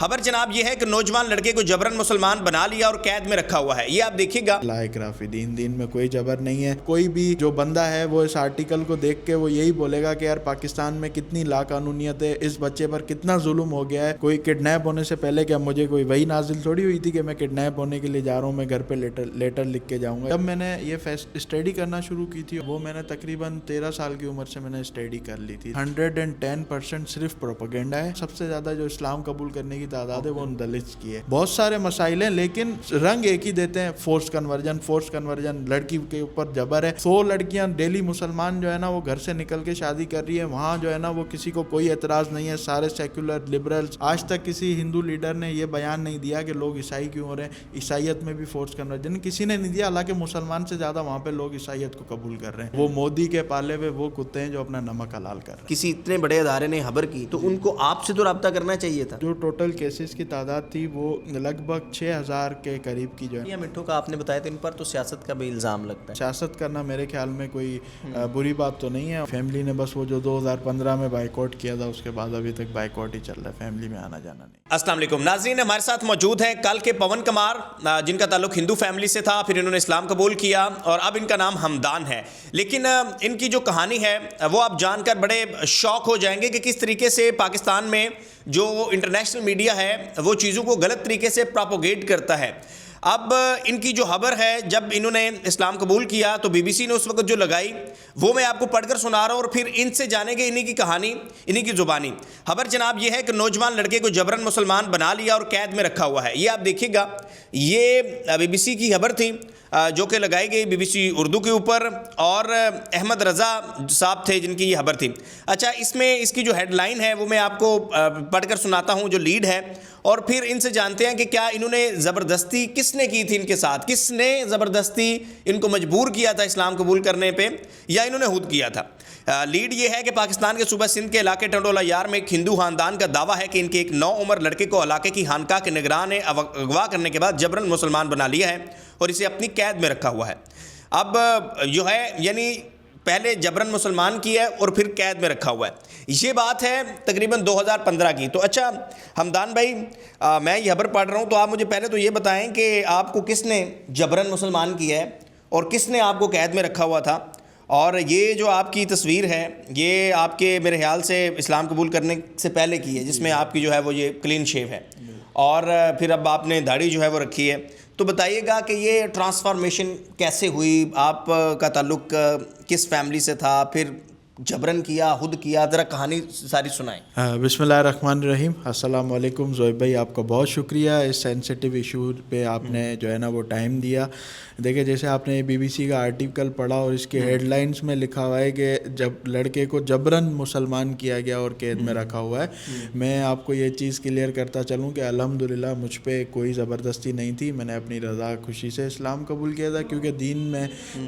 خبر جناب یہ ہے کہ نوجوان لڑکے کو جبرن مسلمان بنا لیا اور قید میں رکھا ہوا ہے. یہ آپ دیکھیے گا. لائق رافدین دین میں کوئی جبر نہیں ہے. کوئی بھی جو بندہ ہے وہ اس آرٹیکل کو دیکھ کے وہ یہی بولے گا کہ یار پاکستان میں کتنی لاقانونیت ہے, اس بچے پر کتنا ظلم ہو گیا ہے. کوئی کڈنیپ ہونے سے پہلے کیا مجھے کوئی وہی نازل تھوڑی ہوئی تھی کہ میں کڈنیپ ہونے کے لیے جا رہا ہوں, میں گھر پہ لیٹر لکھ کے جاؤں گا. جب میں نے یہ اسٹڈی کرنا شروع کی تھی وہ میں نے تقریباً 13 سال کی عمر سے میں نے اسٹڈی کر لی تھی. 110% صرف پروپیگنڈا ہے. سب سے زیادہ جو اسلام قبول کرنے کی تعداد ہے وہ اندلس کی ہے. بہت سارے مسائل ہیں لیکن رنگ ایک ہی دیتے ہیں, فورس کنورژن. لڑکی کے اوپر جبر ہے. 100 لڑکیاں ڈیلی مسلمان جو ہے نا وہ گھر سے نکل کے شادی کر رہی ہے. وہاں جو ہے نا وہ کسی کو کوئی اعتراض نہیں ہے, سارے سیکولر لبرلز. آج تک کسی ہندو لیڈر نے یہ بیان نہیں دیا کہ لوگ عیسائی کیوں ہو رہے ہیں. عیسائیت میں بھی فورس کنورژن کسی نے نہیں دیا, حالانکہ مسلمان سے زیادہ وہاں پہ لوگ عیسائیت کو قبول کر رہے ہیں. وہ مودی کے پالے ہوئے وہ کتے ہیں جو اپنا نمک حلال کر رہے ہیں. کسی اتنے بڑے ادارے نے خبر کی تو ان کو آپ سے تو رابطہ کرنا چاہیے تھا. جو ٹوٹل کیسز کی تعداد تھی وہ لگ بھگ 6000 کے قریب کی جو ہے. یہ مٹھو کا آپ نے بتایا تھا, ان پر تو سیاست کا بھی الزام لگتا ہے. سیاست کرنا میرے خیال میں کوئی بری بات تو نہیں ہے. فیملی نے بس وہ جو 2015 میں بائیکاٹ کیا تھا اس کے بعد ابھی تک بائیکاٹ ہی چل رہا ہے, فیملی میں آنا جانا نہیں. السلام علیکم ناظرین, ہمارے ساتھ موجود ہیں کل کے پون کمار, جن کا تعلق ہندو فیملی سے تھا, پھر انہوں نے اسلام قبول کیا اور اب ان کا نام ہمدان ہے. لیکن ان کی جو کہانی ہے وہ آپ جان کر بڑے شوق ہو جائیں گے کہ کس طریقے سے پاکستان میں جو انٹرنیشنل میڈیا ہے وہ چیزوں کو غلط طریقے سے پراپوگیٹ کرتا ہے. اب ان کی جو خبر ہے, جب انہوں نے اسلام قبول کیا تو بی بی سی نے اس وقت جو لگائی وہ میں آپ کو پڑھ کر سنا رہا ہوں, اور پھر ان سے جانیں گے انہی کی کہانی, انہی کی زبانی. خبر جناب یہ ہے کہ نوجوان لڑکے کو جبرن مسلمان بنا لیا اور قید میں رکھا ہوا ہے. یہ آپ دیکھیے گا, یہ بی بی سی کی خبر تھی جو کہ لگائی گئی بی بی سی اردو کے اوپر, اور احمد رضا صاحب تھے جن کی یہ خبر تھی. اچھا, اس میں اس کی جو ہیڈ لائن ہے وہ میں آپ کو پڑھ کر سناتا ہوں جو لیڈ ہے, اور پھر ان سے جانتے ہیں کہ کیا انہوں نے زبردستی کس نے کی تھی ان کے ساتھ, کس نے زبردستی ان کو مجبور کیا تھا اسلام قبول کرنے پہ, یا انہوں نے خود کیا تھا. لیڈ یہ ہے کہ پاکستان کے صوبہ سندھ کے علاقے ٹنڈولا یار میں ایک ہندو خاندان کا دعویٰ ہے کہ ان کے ایک 9 عمر لڑکے کو علاقے کی خانقاہ کے نگراں نے اغوا کرنے کے بعد جبرن مسلمان بنا لیا ہے اور اسے اپنی قید میں رکھا ہوا ہے. اب جو ہے یعنی پہلے جبرن مسلمان کیا ہے اور پھر قید میں رکھا ہوا ہے. یہ بات ہے تقریباً 2015 کی. تو اچھا ہمدان بھائی, میں یہ خبر پڑھ رہا ہوں تو آپ مجھے پہلے تو یہ بتائیں کہ آپ کو کس نے جبرن مسلمان کیا ہے اور کس نے آپ کو قید میں رکھا ہوا تھا, اور یہ جو آپ کی تصویر ہے یہ آپ کے میرے خیال سے اسلام قبول کرنے سے پہلے کی ہے, جس میں آپ کی جو ہے وہ یہ کلین شیو ہے, اور پھر اب آپ نے داڑھی جو ہے وہ رکھی ہے. تو بتائیے گا کہ یہ ٹرانسفارمیشن کیسے ہوئی, آپ کا تعلق کس فیملی سے تھا, پھر جبرن کیا, خود کیا, ذرا کہانی ساری سنائیں. بسم اللہ الرحمن الرحیم. السلام علیکم زویب بھائی, آپ کا بہت شکریہ اس سینسیٹیو ایشو پہ آپ نے جو ہے نا وہ ٹائم دیا. دیکھیں جیسے آپ نے بی بی سی کا آرٹیکل پڑھا اور اس کے ہیڈ لائنز میں لکھا ہوا ہے کہ جب لڑکے کو جبرن مسلمان کیا گیا اور قید میں رکھا ہوا ہے. میں آپ کو یہ چیز کلیئر کرتا چلوں کہ الحمدللہ مجھ پہ کوئی زبردستی نہیں تھی. میں نے اپنی رضا خوشی سے اسلام قبول کیا تھا, کیونکہ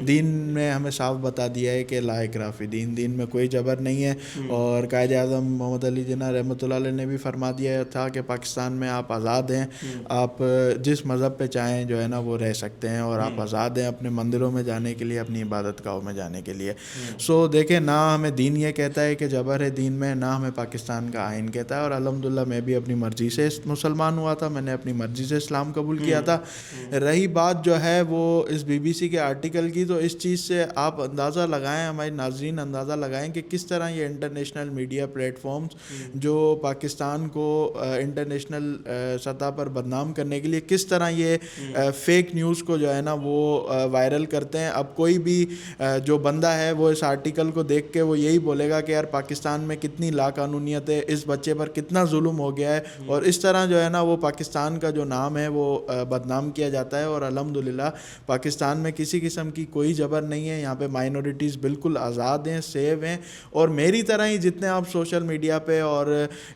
دین میں ہمیں صاف بتا دیا ہے کہ لا اکراہ فی الدین, دین میں کوئی جبر نہیں ہے. اور قائد اعظم محمد علی جناح رحمۃ اللہ علیہ نے بھی فرما دیا تھا کہ پاکستان میں آپ آزاد ہیں, آپ جس مذہب پہ چاہیں جو ہے نا وہ رہ سکتے ہیں, اور آپ آزاد ہیں اپنے مندروں میں جانے کے لیے, اپنی عبادت گاہوں میں جانے کے لیے. سو دیکھیں, نہ ہمیں دین یہ کہتا ہے کہ جبر ہے دین میں, نہ ہمیں پاکستان کا آئین کہتا ہے. اور الحمدللہ میں بھی اپنی مرضی سے مسلمان ہوا تھا, میں نے اپنی مرضی سے اسلام قبول کیا تھا. رہی بات جو ہے وہ اس بی بی سی کے آرٹیکل کی, تو اس چیز سے آپ اندازہ لگائیں, ہمارے ناظرین اندازہ لگائیں کہ کس طرح یہ انٹرنیشنل میڈیا پلیٹ فارمز جو پاکستان کو انٹرنیشنل سطح پر بدنام کرنے کے لیے کس طرح یہ فیک نیوز کو جو ہے نا وہ وائرل کرتے ہیں. اب کوئی بھی جو بندہ ہے وہ اس آرٹیکل کو دیکھ کے وہ یہی بولے گا کہ یار پاکستان میں کتنی لاقانونیت ہے, اس بچے پر کتنا ظلم ہو گیا ہے, اور اس طرح جو ہے نا وہ پاکستان کا جو نام ہے وہ بدنام کیا جاتا ہے. اور الحمدللہ پاکستان میں کسی قسم کی کوئی جبر نہیں ہے, یہاں پہ مائنورٹیز بالکل آزاد ہیں, سیو ہیں. اور میری طرح ہی جتنے آپ سوشل میڈیا پہ اور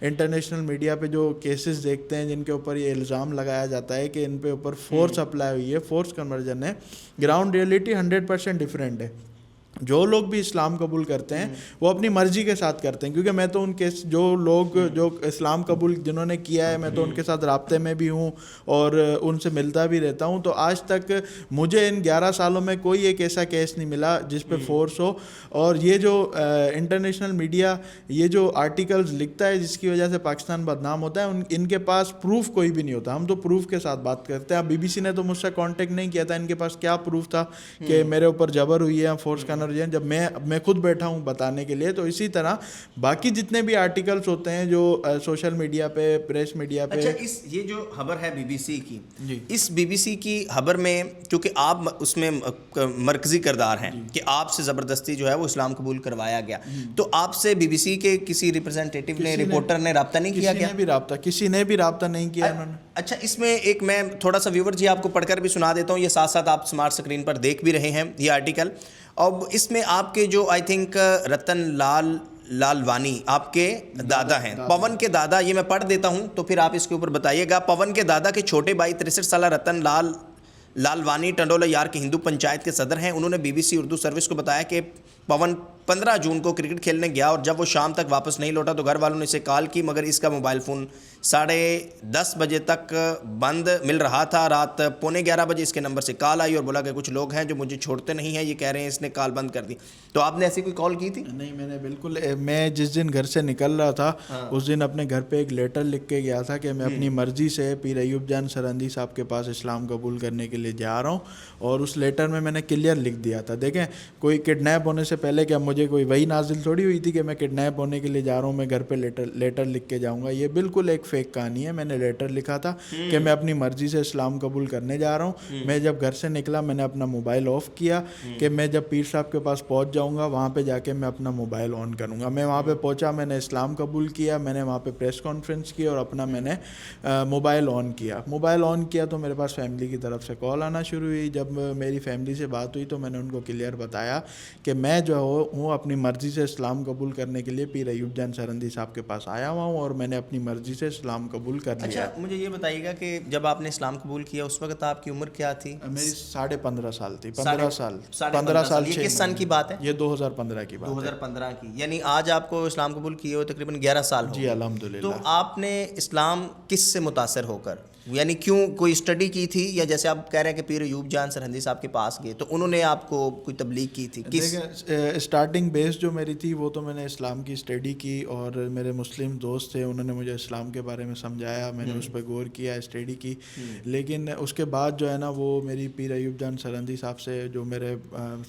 انٹرنیشنل میڈیا پہ جو کیسز دیکھتے ہیں جن کے اوپر یہ الزام لگایا جاتا ہے کہ ان پہ اوپر فورس اپلائی ہوئی ہے, فورس کنورژن ہے, گراؤنڈ ریئلٹی 100% ڈفرینٹ ہے. جو لوگ بھی اسلام قبول کرتے ہیں وہ اپنی مرضی کے ساتھ کرتے ہیں, کیونکہ میں تو ان کے جو لوگ جو اسلام قبول جنہوں نے کیا ہے میں تو ان کے ساتھ رابطے میں بھی ہوں اور ان سے ملتا بھی رہتا ہوں. تو آج تک مجھے ان 11 سالوں میں کوئی ایک ایسا کیس نہیں ملا جس پہ فورس ہو. اور یہ جو انٹرنیشنل میڈیا یہ جو آرٹیکلز لکھتا ہے جس کی وجہ سے پاکستان بدنام ہوتا ہے, ان کے پاس پروف کوئی بھی نہیں ہوتا. ہم تو پروف کے ساتھ بات کرتے ہیں. اب BBC نے تو مجھ سے کانٹیکٹ نہیں کیا تھا, ان کے پاس کیا پروف تھا کہ میرے اوپر جبر ہوئی ہے فورس کنورژن, جب میں خود بیٹھا ہوں بتانے کے لیے. تو اسی طرح باقی جتنے بھی آرٹیکلز ہوتے ہیں جو سوشل میڈیا پہ, پریس میڈیا پہ. اچھا, یہ جو خبر ہے BBC کی, اس BBC کی خبر میں کیونکہ آپ اس میں مرکزی کردار ہیں کہ آپ سے زبردستی جو ہے وہ اسلام قبول کروایا گیا, تو آپ سے BBC کے کسی ریپرزینٹیٹیو نے, رپورٹر نے رابطہ نہیں کیا گیا؟ کسی نے بھی رابطہ نہیں کیا انہوں نے. اچھا, اس میں ایک میں تھوڑا سا ویور جی آپ کو پڑھ کر بھی سنا دیتا ہوں, یہ ساتھ ساتھ آپ سمارٹ اسکرین پر دیکھ بھی رہے ہیں یہ آرٹیکل. اب اس میں آپ کے جو آئی تھنک رتن لالوانی آپ کے دادا ہیں, پون کے دادا, یہ میں پڑھ دیتا ہوں تو پھر آپ اس کے اوپر بتائیے گا. پون کے دادا کے چھوٹے بھائی 63 سالہ رتن لالوانی ٹنڈولا یار کے ہندو پنچایت کے صدر ہیں. انہوں نے BBC اردو سروس کو بتایا کہ پون 15 جون کو کرکٹ کھیلنے گیا اور جب وہ شام تک واپس نہیں لوٹا تو گھر والوں نے اسے کال کی, مگر اس کا موبائل فون 10:30 بجے تک بند مل رہا تھا. رات 11:15 بجے اس کے نمبر سے کال آئی اور بولا کہ کچھ لوگ ہیں جو مجھے چھوڑتے نہیں ہیں, یہ کہہ رہے ہیں اس نے کال بند کر دی. تو آپ نے ایسی کوئی کال کی تھی؟ نہیں, میں نے بالکل, میں جس دن گھر سے نکل رہا تھا اس دن اپنے گھر پہ ایک لیٹر لکھ کے گیا تھا کہ میں اپنی مرضی سے پیر ایوب جان سرہندی صاحب کے پاس اسلام قبول کرنے کے لیے جا رہا ہوں. اور اس لیٹر میں نے کلیئر لکھ دیا تھا. دیکھیں, کوئی کڈنیپ ہونے سے پہلے کیا مجھے کوئی وہی نازل تھوڑی ہوئی تھی کہ میں کڈنیپ ہونے کے لیے جا رہا ہوں, میں گھر پہ لیٹر لکھ کے جاؤں گا. یہ بالکل ایک فیک کہانی ہے. میں نے لیٹر لکھا تھا کہ میں اپنی مرضی سے اسلام قبول کرنے جا رہا ہوں. میں جب گھر سے نکلا میں نے اپنا موبائل آف کیا کہ میں جب پیر صاحب کے پاس پہنچ جاؤں گا وہاں پہ جا کے میں اپنا موبائل آن کروں گا. میں وہاں پہ پہنچا, میں نے اسلام قبول کیا, میں نے وہاں پہ پریس کانفرنس کی اور اپنا میں نے موبائل آن کیا تو میرے پاس فیملی کی طرف سے کال آنا شروع ہوئی. جب میری فیملی سے بات ہوئی تو میں نے ان کو کلیئر بتایا کہ میں جو ہوں اپنی مرضی سے اسلام قبول کرنے کے لیے پیر ایوب جان سرہندی صاحب کے پاس آیا ہوا ہوں اور میں نے اپنی مرضی سے اسلام قبول کر لیا. اچھا, مجھے یہ بتائیے گا کہ جب آپ نے اسلام قبول کیا اس وقت آپ کی عمر کیا تھی؟ میری 15.5 سال تھی. 15 سال. یہ کس سن کی بات ہے؟ یہ 2015 کی بات ہے. 2015 کی, یعنی آج آپ کو اسلام قبول کیے ہوئے تقریباً 11 سال ہو. جی الحمدللہ. تو آپ نے اسلام کس سے متاثر ہو کر, یعنی کیوں, کوئی اسٹڈی کی تھی یا جیسے آپ کہہ رہے ہیں کہ پیر ایوب جان سرہندی صاحب کے پاس گئے تو انہوں نے آپ کو کوئی تبلیغ کی تھی؟ اسٹارٹنگ بیس جو میری تھی وہ تو میں نے اسلام کی اسٹڈی کی اور میرے مسلم دوست تھے, انہوں نے مجھے اسلام کے بارے میں سمجھایا, میں نے اس پہ غور کیا, اسٹڈی کی. لیکن اس کے بعد جو ہے نا وہ میری پیر ایوب جان سرہندی صاحب سے جو میرے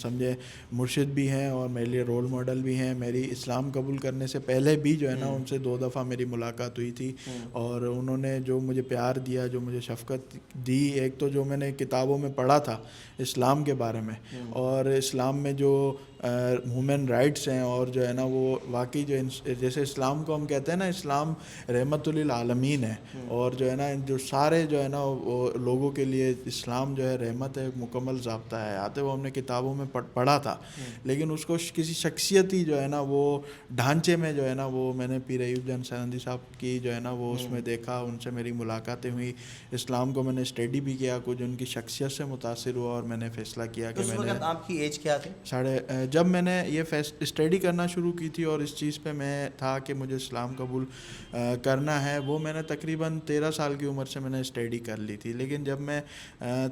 سمجھے مرشد بھی ہیں اور میرے لیے رول ماڈل بھی ہیں, میری اسلام قبول کرنے سے پہلے بھی جو ہے نا ان سے 2 دفعہ میری ملاقات ہوئی تھی اور انہوں نے جو مجھے پیار دیا, جو مجھے شفقت دی, ایک تو جو میں نے کتابوں میں پڑھا تھا اسلام کے بارے میں اور اسلام میں جو ہیومن رائٹس ہیں اور جو ہے نا وہ واقعی جو جیسے اسلام کو ہم کہتے ہیں نا اسلام رحمت للعالمین ہے اور جو ہے نا جو سارے جو ہے نا وہ لوگوں کے لیے اسلام جو ہے رحمت ہے, مکمل ضابطہ ہے. آتے وہ ہم نے کتابوں میں پڑھا تھا لیکن اس کو کسی شخصیتی جو ہے نا وہ ڈھانچے میں جو ہے نا وہ میں نے پیر ایوب جان سرہندی صاحب کی جو ہے نا وہ اس میں دیکھا, ان سے میری ملاقاتیں ہوئی, اسلام کو میں نے اسٹڈی بھی کیا, کچھ ان کی شخصیت سے متاثر ہوا اور میں نے فیصلہ کیا کہ میں نے. آپ کی ایج کیا تھی؟ جب میں نے یہ اسٹڈی کرنا شروع کی تھی اور اس چیز پہ میں تھا کہ مجھے اسلام قبول کرنا ہے, وہ میں نے تقریباً 13 سال کی عمر سے میں نے اسٹڈی کر لی تھی. لیکن جب میں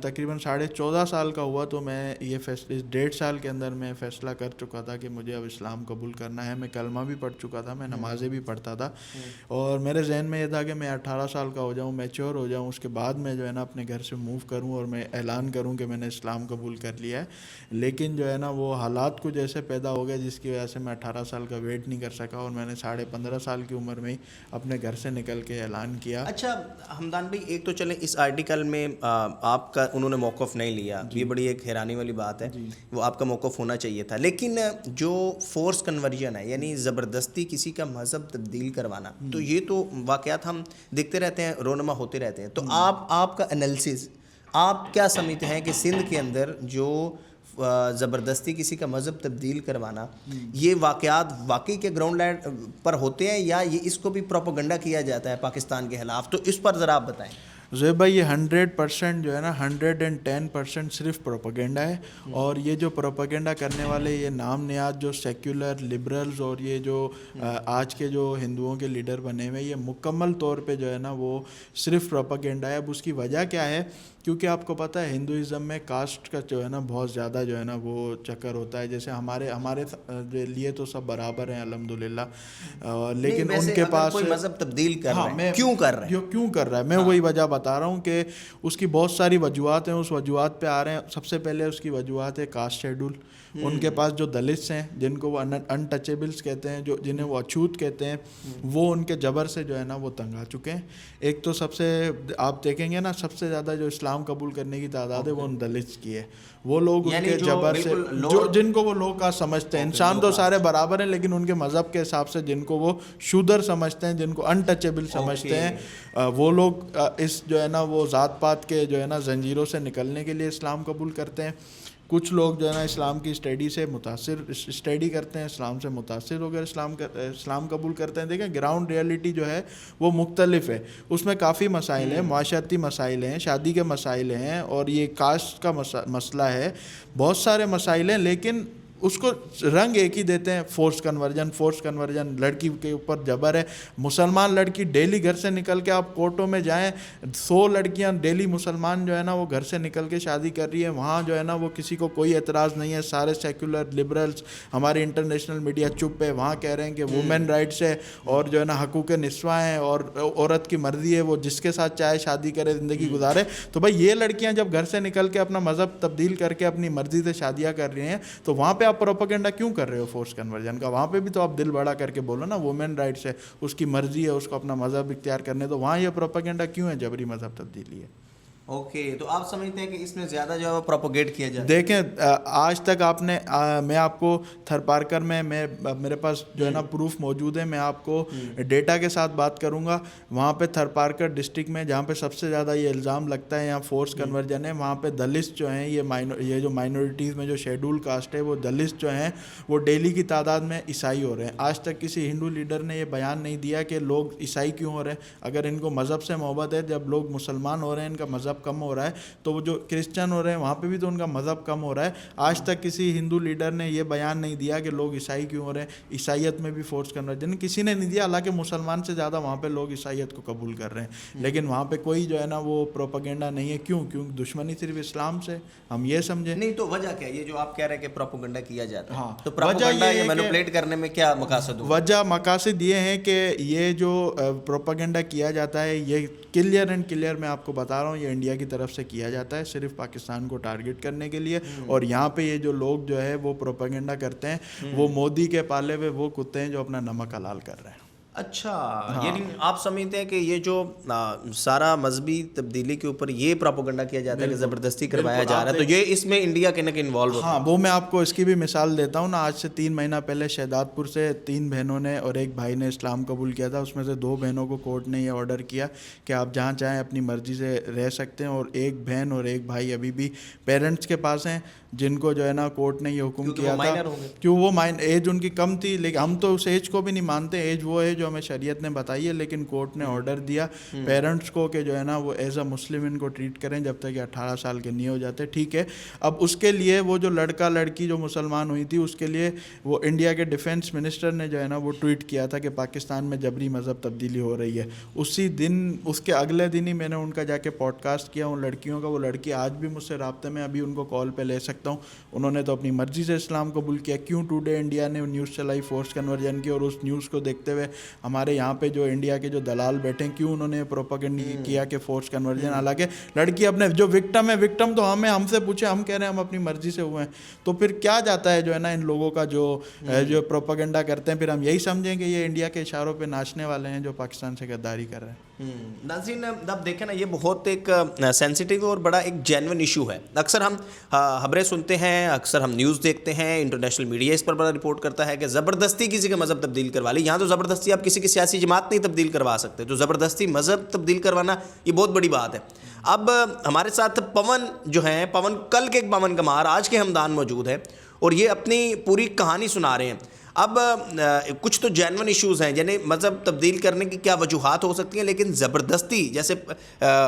تقریباً 14.5 سال کا ہوا تو میں یہ 1.5 سال کے اندر میں فیصلہ کر چکا تھا کہ مجھے اب اسلام قبول کرنا ہے. میں کلمہ بھی پڑھ چکا تھا, میں نمازیں بھی پڑھتا تھا اور میرے ذہن میں یہ تھا کہ میں 18 سال کا ہو جاؤں, میچور ہو جاؤں, اس کے بعد میں جو ہے نا اپنے گھر سے موو کروں اور میں اعلان کروں کہ میں نے اسلام قبول کر لیا ہے. لیکن جو ہے نا وہ حالات کچھ ایسے پیدا ہو گئے جس کی وجہ سے میں 18 سال کا ویٹ نہیں کر سکا اور میں نے 15.5 سال کی عمر میں ہی اپنے گھر سے نکل کے اعلان کیا. اچھا حمدان بھائی, ایک تو چلیں اس آرٹیکل میں آپ کا انہوں نے موقف نہیں لیا, یہ بڑی ایک حیرانی والی بات ہے, وہ آپ کا موقف ہونا چاہیے تھا. لیکن جو فورس کنورژن ہے یعنی زبردستی کسی کا مذہب تبدیل کروانا, تو یہ تو واقعات ہم دیکھتے رہتے ہیں, رونما ہوتے رہتے ہیں. تو آپ کا انالیسز, آپ کیا سمجھتے ہیں کہ سندھ کے اندر جو زبردستی کسی کا مذہب تبدیل کروانا, یہ واقعات واقعی کے گراؤنڈ لائن پر ہوتے ہیں یا یہ اس کو بھی پروپیگنڈا کیا جاتا ہے پاکستان کے خلاف؟ تو اس پر ذرا آپ بتائیں. زہیب بھائی یہ 100% جو ہے نا 110% صرف پروپیگنڈا ہے. اور یہ جو پروپیگنڈا کرنے والے یہ نام نیاد جو سیکولر لبرلز اور یہ جو آج کے جو ہندوؤں کے لیڈر بنے ہوئے یہ مکمل طور پہ جو ہے نا وہ صرف پروپیگنڈا ہے. اب اس کی وجہ کیا ہے؟ کیونکہ آپ کو پتہ ہے ہندوازم میں کاسٹ کا جو ہے نا بہت زیادہ جو ہے نا وہ چکر ہوتا ہے. جیسے ہمارے لیے تو سب برابر ہیں الحمدللہ, لیکن ان کے پاس کوئی مذہب تبدیل کر رہا ہے کیوں کر رہا ہے میں وہی وجہ بتا رہا ہوں کہ اس کی بہت ساری وجوہات ہیں. اس وجوہات پہ آ رہے ہیں. سب سے پہلے اس کی وجوہات ہے کاسٹ شیڈول. ان کے پاس جو دلتس ہیں جن کو وہ انٹچیبلس کہتے ہیں, جو جنہیں وہ اچھوت کہتے ہیں, وہ ان کے جبر سے جو ہے نا وہ تنگ آ چکے ہیں. ایک تو سب سے آپ دیکھیں گے نا سب سے زیادہ جو اسلام قبول کرنے کی تعداد ہے وہ ان دلتس کی ہے. وہ لوگ ان کے جبر سے جو جن کو وہ لوگ کا سمجھتے ہیں, انسان تو سارے برابر ہیں لیکن ان کے مذہب کے حساب سے جن کو وہ شودر سمجھتے ہیں, جن کو انٹچیبل سمجھتے ہیں, وہ لوگ اس جو ہے نا وہ ذات پات کے جو ہے نا زنجیروں سے نکلنے کے لیے اسلام قبول کرتے ہیں. کچھ لوگ جو ہے نا اسلام کی اسٹڈی کرتے ہیں, اسلام سے متاثر ہو کر اسلام قبول کرتے ہیں. دیکھیں گراؤنڈ ریئلٹی جو ہے وہ مختلف ہے. اس میں کافی مسائل ہیں, معاشرتی مسائل ہیں, شادی کے مسائل ہیں, اور یہ کاسٹ کا مسئلہ ہے, بہت سارے مسائل ہیں. لیکن اس کو رنگ ایک ہی دیتے ہیں, فورس کنورجن. لڑکی کے اوپر جبر ہے. مسلمان لڑکی ڈیلی گھر سے نکل کے آپ کورٹوں میں جائیں 100 لڑکیاں ڈیلی مسلمان جو ہے نا وہ گھر سے نکل کے شادی کر رہی ہے. وہاں جو ہے نا وہ کسی کو کوئی اعتراض نہیں ہے. سارے سیکولر لبرلز ہماری انٹرنیشنل میڈیا چپ ہے. وہاں کہہ رہے ہیں کہ وومن رائٹس ہے اور جو ہے نا حقوق نسواں ہیں اور عورت کی مرضی ہے وہ جس کے ساتھ چاہے شادی کرے, زندگی گزارے. تو بھائی یہ لڑکیاں جب گھر سے نکل کے اپنا مذہب تبدیل کر کے اپنی مرضی سے شادیاں کر رہی ہیں تو وہاں پہ آپ پروپیگنڈا کیوں کر رہے ہو فورس کنورژن کا؟ وہاں پہ بھی تو آپ دل بڑا کر کے بولو نا, وومن رائٹس ہے, اس کی مرضی ہے, اس کو اپنا مذہب اختیار کرنے. تو وہاں یہ پروپیگنڈا کیوں ہے؟ جبری مذہب تبدیلی ہے. اوکے, تو آپ سمجھتے ہیں کہ اس میں زیادہ جو ہے پروپیگیٹ کیا جائے؟ دیکھیں آج تک آپ نے میں آپ کو تھرپارکر میں میرے پاس جو ہے نا پروف موجود ہے, میں آپ کو ڈیٹا کے ساتھ بات کروں گا. وہاں پہ تھرپارکر ڈسٹرکٹ میں جہاں پہ سب سے زیادہ یہ الزام لگتا ہے یہاں فورس کنورژن ہے, وہاں پہ دلتس جو ہیں یہ جو مائنورٹیز میں جو شیڈول کاسٹ ہے وہ دلتس جو ہیں وہ ڈیلی کی تعداد میں عیسائی ہو رہے ہیں. آج تک کسی ہندو لیڈر نے یہ بیان نہیں دیا کہ لوگ عیسائی کیوں ہو رہے ہیں. اگر ان کو مذہب سے محبت ہے, جب لوگ مسلمان ہو رہے ہیں ان کا مذہب کم ہو رہا ہے, تو وہ جو کرسچن ہو رہے ہیں وہاں پہ بھی تو ان کا مذہب کم ہو رہا ہے. آج تک کسی ہندو لیڈر نے یہ بیان نہیں دیا کہ لوگ عیسائی کیوں ہو رہے ہیں. عیسائیت میں بھی فورس کنورژن کسی نے نہیں دیا, حالانکہ مسلمان سے زیادہ وہاں پہ لوگ عیسائیت کو قبول کر رہے ہیں. لیکن وہاں پہ کوئی جو ہے نا وہ پروپیگنڈا نہیں ہے. کیوں دشمنی صرف اسلام سے, ہم یہ سمجھیں. نہیں تو وجہ کیا ہے یہ جو آپ کہہ رہے ہیں کہ پروپیگنڈا کیا جاتا ہے؟ ہاں, تو پروپیگنڈا یا مینیپولیٹ کرنے میں کیا مقاصد ہو؟ وجہ مقاصد یہ ہیں کہ یہ جو پروپیگنڈا کیا جاتا ہے یہ کلیئر میں آپ کو بتا رہا ہوں, یہ انڈیا کی طرف سے کیا جاتا ہے صرف پاکستان کو ٹارگٹ کرنے کے لیے. اور یہاں پہ یہ جو لوگ جو ہے وہ پروپیگنڈا کرتے ہیں وہ مودی کے پالے ہوئے وہ کتے ہیں جو اپنا نمک حلال کر رہے ہیں. اچھا, یعنی آپ سمجھتے ہیں کہ یہ جو سارا مذہبی تبدیلی کے اوپر یہ پروپیگنڈا کیا جاتا ہے کہ زبردستی کروایا جا رہا ہے, تو یہ اس میں انڈیا کے نہ کہ انوالو ہوتا ہے؟ ہاں, وہ میں آپ کو اس کی بھی مثال دیتا ہوں نا. آج سے 3 مہینہ پہلے شہداد پور سے 3 بہنوں نے اور ایک بھائی نے اسلام قبول کیا تھا. اس میں سے 2 بہنوں کو کورٹ نے یہ آرڈر کیا کہ آپ جہاں چاہیں اپنی مرضی سے رہ سکتے ہیں, اور ایک بہن اور ایک بھائی ابھی بھی پیرنٹس کے پاس ہیں جن کو جو ہے نا کورٹ نے یہ حکم کیا تھا کیوں وہ ایج ان کی کم تھی. لیکن ہم تو اس ایج کو بھی نہیں مانتے, ایج وہ ہے جو ہمیں شریعت نے بتائی ہے. لیکن کورٹ نے آرڈر دیا پیرنٹس کو کہ جو ہے نا وہ ایز اے مسلم ان کو ٹریٹ کریں جب تک کہ 18 سال کے نہیں ہو جاتے. ٹھیک ہے, اب اس کے لیے وہ جو لڑکا لڑکی جو مسلمان ہوئی تھی اس کے لیے وہ انڈیا کے ڈیفینس منسٹر نے جو ہے نا وہ ٹویٹ کیا تھا کہ پاکستان میں جبری مذہب تبدیلی ہو رہی ہے. اسی دن اس کے اگلے دن ہی میں نے ان کا جا کے پوڈ کاسٹ کیا ان لڑکیوں کا. وہ لڑکی آج بھی مجھ سے رابطے میں, ابھی ان کو کال پہ لے سکتا ہوں. انہوں نے تو اپنی مرضی سے اسلام قبول کیا. کیوں ٹوڈے انڈیا نے نیوز چلائی فورس کنورژن کی, اور اس نیوز کو دیکھتے ہوئے ہمارے یہاں پہ جو انڈیا کے جو دلال بیٹھے ہیں کیوں انہوں نے پروپیگنڈا کیا کہ فورس کنورژن, حالانکہ لڑکی اپنے جو وکٹم ہے, وکٹم تو ہم سے پوچھے, ہم کہہ رہے ہیں ہم اپنی مرضی سے ہوئے ہیں. تو پھر کیا جاتا ہے جو ہے نا ان لوگوں کا جو پروپیگنڈا کرتے ہیں, پھر ہم یہی سمجھیں کہ یہ انڈیا کے اشاروں پہ ناچنے والے ہیں جو پاکستان سے غداری کر رہے ہیں. ناظرین اب دیکھیں نا, یہ بہت ایک سینسیٹیو اور بڑا ایک جینوئن ایشو ہے. اکثر ہم خبریں سنتے ہیں, اکثر ہم نیوز دیکھتے ہیں, انٹرنیشنل میڈیا اس پر بڑا رپورٹ کرتا ہے کہ زبردستی کسی کا مذہب تبدیل کروا لی. یہاں تو زبردستی آپ کسی کی سیاسی جماعت نہیں تبدیل کروا سکتے, تو زبردستی مذہب تبدیل کروانا یہ بہت بڑی بات ہے. اب ہمارے ساتھ پون جو ہیں, پون کل کے ایک پون کمار آج کے ہمدان موجود ہے اور یہ اپنی پوری کہانی سنا رہے ہیں. اب کچھ تو جینون ایشوز ہیں، یعنی مذہب تبدیل کرنے کی کیا وجوہات ہو سکتی ہیں، لیکن زبردستی جیسے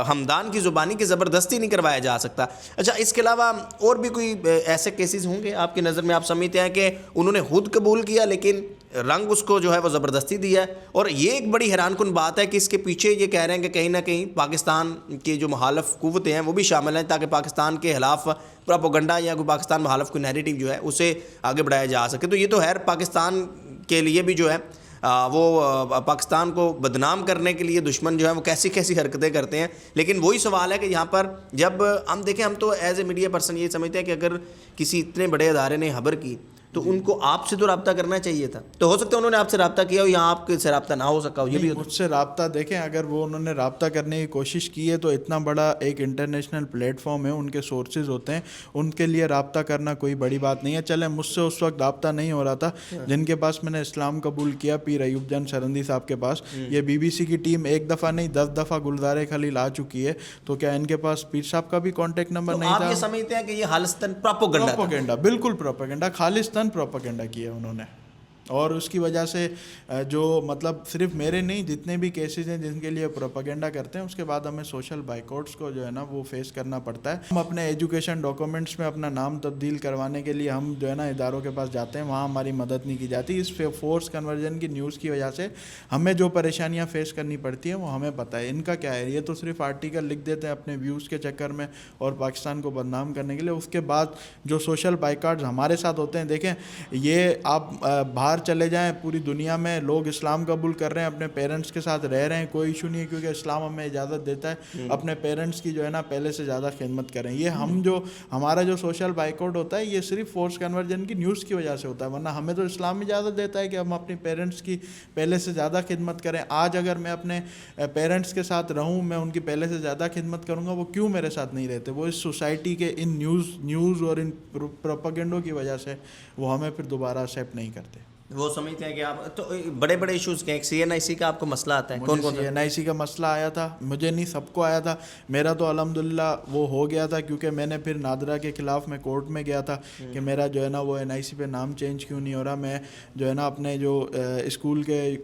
ہمدان کی زبانی کی زبردستی نہیں کروایا جا سکتا. اچھا اس کے علاوہ اور بھی کوئی ایسے کیسز ہوں گے آپ کی نظر میں، آپ سمجھتے ہیں کہ انہوں نے خود قبول کیا لیکن رنگ اس کو جو ہے وہ زبردستی دیا ہے؟ اور یہ ایک بڑی حیران کن بات ہے کہ اس کے پیچھے یہ کہہ رہے ہیں کہ کہیں نہ کہیں پاکستان کی جو مخالف قوتیں ہیں وہ بھی شامل ہیں، تاکہ پاکستان کے خلاف پروپیگنڈا یا کوئی پاکستان مخالف کوئی نیریٹو جو ہے اسے آگے بڑھایا جا سکے. تو یہ تو خیر پاکستان کے لیے بھی جو ہے وہ پاکستان کو بدنام کرنے کے لیے دشمن جو ہے وہ کیسی کیسی حرکتیں کرتے ہیں. لیکن وہی سوال ہے کہ یہاں پر جب ہم دیکھیں، ہم تو ایز اے میڈیا پرسن یہ سمجھتے ہیں کہ اگر کسی اتنے بڑے ادارے نے خبر کی تو ان کو آپ سے تو رابطہ کرنا چاہیے تھا. تو ہو سکتا ہے انہوں نے آپ سے رابطہ کیا ہو یا آپ سے رابطہ نہ ہو سکا ہو. یہ بھی مجھ سے رابطہ دیکھیں، اگر وہ انہوں نے رابطہ کرنے کی کوشش کی ہے تو اتنا بڑا ایک انٹرنیشنل پلیٹ فارم ہے، ان کے سورسز ہوتے ہیں، ان کے لیے رابطہ کرنا کوئی بڑی بات نہیں ہے. چلیں مجھ سے اس وقت رابطہ نہیں ہو رہا تھا جن کے پاس میں نے اسلام قبول کیا، پیر ایوب جان سرندی صاحب کے پاس. یہ بی بی سی کی ٹیم ایک دفعہ نہیں 10 دفعہ گلزار خلیل آ چکی ہے، تو کیا ان کے پاس پیر صاحب کا بھی کانٹیکٹ نمبر نہیں تھا؟ آپ یہ سمجھتے ہیں کہ یہ خالصتاً پروپیگنڈا، بالکل پروپیگنڈا، خالصتاً پروپیگنڈا کیا انہوں نے. اور اس کی وجہ سے جو مطلب صرف میرے نہیں، جتنے بھی کیسز ہیں جن کے لیے پروپیگنڈا کرتے ہیں، اس کے بعد ہمیں سوشل بائیکاٹس کو جو ہے نا وہ فیس کرنا پڑتا ہے. ہم اپنے ایجوکیشن ڈاکومنٹس میں اپنا نام تبدیل کروانے کے لیے ہم جو ہے نا اداروں کے پاس جاتے ہیں، وہاں ہماری مدد نہیں کی جاتی. اس فورس کنورژن کی نیوز کی وجہ سے ہمیں جو پریشانیاں فیس کرنی پڑتی ہیں وہ ہمیں پتہ ہے. ان کا کیا ہے، یہ تو صرف آرٹیکل لکھ دیتے ہیں اپنے ویوز کے چکر میں اور پاکستان کو بدنام کرنے کے لیے. اس کے بعد جو سوشل بائیکاٹس ہمارے ساتھ ہوتے ہیں، دیکھیں یہ آپ باہر چلے جائیں، پوری دنیا میں لوگ اسلام قبول کر رہے ہیں، اپنے پیرنٹس کے ساتھ رہ رہے ہیں، کوئی ایشو نہیں ہے، کیونکہ اسلام ہمیں اجازت دیتا ہے اپنے پیرنٹس کی جو ہے نا پہلے سے زیادہ خدمت کریں. یہ ہمارا جو سوشل بائیکاٹ ہوتا ہے یہ صرف فورس کنورژن کی نیوز کی وجہ سے ہوتا ہے، ورنہ ہمیں تو اسلام اجازت دیتا ہے کہ ہم اپنی پیرنٹس کی پہلے سے زیادہ خدمت کریں. آج اگر میں اپنے پیرنٹس کے ساتھ رہوں، میں ان کی پہلے سے زیادہ خدمت کروں گا، وہ کیوں میرے ساتھ نہیں رہتے؟ وہ اس سوسائٹی کے ان نیوز اور ان پروپیگنڈوں کی وجہ سے وہ ہمیں پھر دوبارہ ایکسیپٹ نہیں کرتے. وہ سمجھتے ہیں کہ آپ تو بڑے بڑے ایشوز کے سی این آئی سی کا آپ کو مسئلہ آتا ہے. کون کون سی این آئی سی کا مسئلہ آیا تھا؟ مجھے نہیں، سب کو آیا تھا. میرا تو الحمدللہ وہ ہو گیا تھا، کیونکہ میں نے پھر نادرا کے خلاف میں کورٹ میں گیا تھا کہ میرا جو ہے نا وہ این آئی سی پہ نام چینج کیوں نہیں ہو رہا. میں جو ہے نا اپنے جو اسکول کے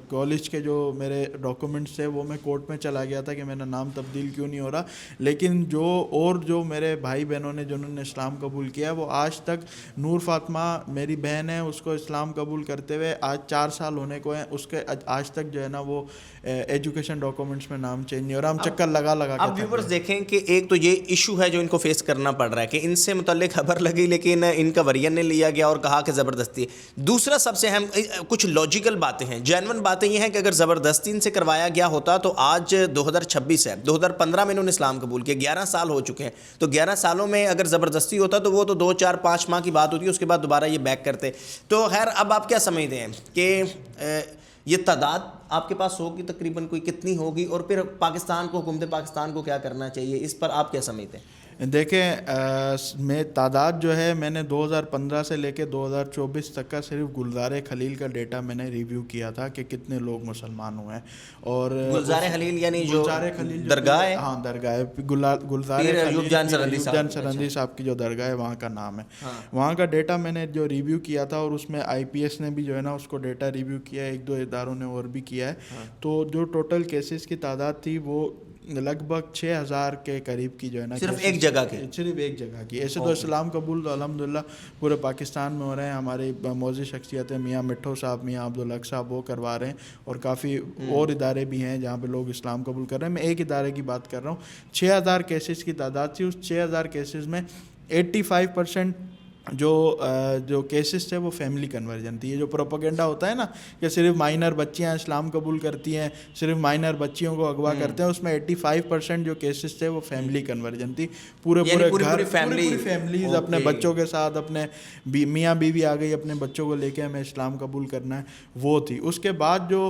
کالج کے جو میرے ڈاکومنٹس تھے وہ میں کورٹ میں چلا گیا تھا کہ میرا نام تبدیل کیوں نہیں ہو رہا. لیکن جو میرے بھائی بہنوں نے جنہوں نے اسلام قبول کیا، وہ آج تک، نور فاطمہ میری بہن ہے، اس کو اسلام قبول کرتے ہوئے آج 4 سال ہونے کو ہیں، اس کے آج تک جو ہے نا وہ ایجوکیشن ڈاکومنٹس میں نام چینج نہیں ہو رہا. ہم چکر لگا کے اب ویورز دیکھیں کہ ایک تو یہ ایشو ہے جو ان کو فیس کرنا پڑ رہا ہے کہ ان سے متعلق خبر لگی لیکن ان کا وریئن نے لیا گیا اور کہا کہ زبردستی. دوسرا سب سے اہم کچھ لاجیکل باتیں ہیں، جینون باتیں یہ ہیں کہ اگر زبردستی ان سے کروایا گیا ہوتا تو آج 2026 ہے، 2015 میں انہوں نے اسلام قبول کیا، 11 سال ہو چکے ہیں. تو 11 سالوں میں اگر زبردستی ہوتا تو وہ تو 2 4 5 ماہ کی بات ہوتی ہے، اس کے بعد دوبارہ یہ بیک کرتے. تو خیر اب آپ کیا سمجھتے ہیں کہ یہ تعداد آپ کے پاس ہوگی تقریباً کوئی کتنی ہوگی، اور پھر پاکستان کو، حکومت پاکستان کو کیا کرنا چاہیے، اس پر آپ کیا سمجھتے ہیں؟ دیکھیں میں تعداد جو ہے میں نے 2015 سے لے کے 2024 تک کا صرف گلزار خلیل کا ڈیٹا میں نے ریویو کیا تھا کہ کتنے لوگ مسلمان ہوئے ہیں. اور گلزار خلیل یعنی جو درگاہ ہے، ہاں درگاہ ہے، گلزار ایوب جان سرندی صاحب کی جو درگاہ ہے وہاں کا نام ہے. وہاں کا ڈیٹا میں نے جو ریویو کیا تھا، اور اس میں آئی پی ایس نے بھی جو ہے نا اس کو ڈیٹا ریویو کیا ہے، 1-2 اداروں نے اور بھی کیا ہے. تو جو ٹوٹل کیسز کی تعداد تھی وہ لگ بھگ 6000 کے قریب کی جو ہے نا صرف ایک جگہ کی. ایسے تو اسلام قبول تو الحمدللہ پورے پاکستان میں ہو رہے ہیں. ہمارے موزی شخصیتیں میاں مٹھو صاحب، میاں عبدالحق صاحب وہ کروا رہے ہیں، اور کافی اور ادارے بھی ہیں جہاں پہ لوگ اسلام قبول کر رہے ہیں. میں ایک ادارے کی بات کر رہا ہوں. 6000 کیسز کی تعداد تھی. اس 6000 کیسز میں 85% جو کیسز تھے وہ فیملی کنورژن تھی. یہ جو پروپیگنڈا ہوتا ہے نا کہ صرف مائنر بچیاں اسلام قبول کرتی ہیں، صرف مائنر بچیوں کو اغوا کرتے ہیں، اس میں 85% جو کیسز تھے وہ فیملی کنورژن تھی. پورے گھر، پوری فیملیز اپنے بچوں کے ساتھ، اپنے میاں بیوی آ گئی، اپنے بچوں کو لے کے ہمیں اسلام قبول کرنا ہے، وہ تھی. اس کے بعد جو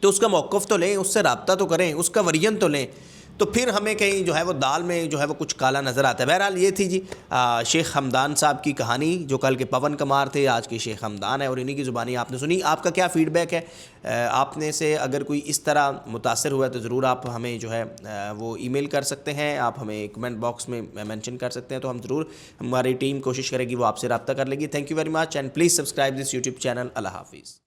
تو اس کا موقف تو لیں, اس سے رابطہ تو کریں, اس کا ورژن تو لیں, تو پھر ہمیں کہیں جو ہے وہ دال میں جو ہے وہ کچھ کالا نظر آتا ہے. بہرحال یہ تھی جی شیخ حمدان صاحب کی کہانی, جو کل کے پون کمار تھے, آج کے شیخ حمدان ہے, اور انہی کی زبانی آپ نے سنی. آپ کا کیا فیڈ بیک ہے؟ آپ نے سے اگر کوئی اس طرح متاثر ہوا ہے تو ضرور آپ ہمیں جو ہے وہ ای میل کر سکتے ہیں, آپ ہمیں کمنٹ باکس میں مینشن کر سکتے ہیں, تو ہم ضرور, ہماری ٹیم کوشش کرے گی وہ آپ سے رابطہ کر لے گی. Thank you very much and please subscribe this YouTube channel. اللہ حافظ.